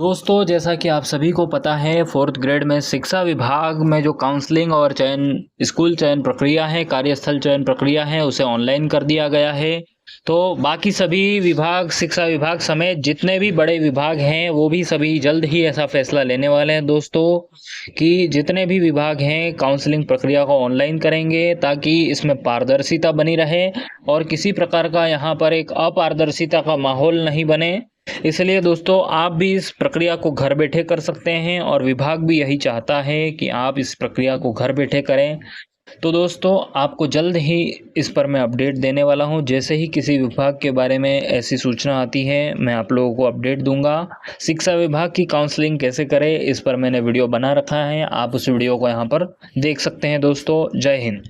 दोस्तों, जैसा कि आप सभी को पता है, फोर्थ ग्रेड में शिक्षा विभाग में जो काउंसलिंग और स्कूल चयन प्रक्रिया है, कार्यस्थल चयन प्रक्रिया है, उसे ऑनलाइन कर दिया गया है। तो बाकी सभी विभाग, शिक्षा विभाग समेत जितने भी बड़े विभाग हैं, वो भी सभी जल्द ही ऐसा फैसला लेने वाले हैं दोस्तों, कि जितने भी विभाग हैं काउंसलिंग प्रक्रिया को ऑनलाइन करेंगे, ताकि इसमें पारदर्शिता बनी रहे और किसी प्रकार का यहाँ पर एक अपारदर्शिता का माहौल नहीं बने। इसलिए दोस्तों, आप भी इस प्रक्रिया को घर बैठे कर सकते हैं और विभाग भी यही चाहता है कि आप इस प्रक्रिया को घर बैठे करें। तो दोस्तों, आपको जल्द ही इस पर मैं अपडेट देने वाला हूं। जैसे ही किसी विभाग के बारे में ऐसी सूचना आती है, मैं आप लोगों को अपडेट दूंगा। शिक्षा विभाग की काउंसलिंग कैसे करें, इस पर मैंने वीडियो बना रखा है, आप उस वीडियो को यहाँ पर देख सकते हैं दोस्तों। जय हिंद।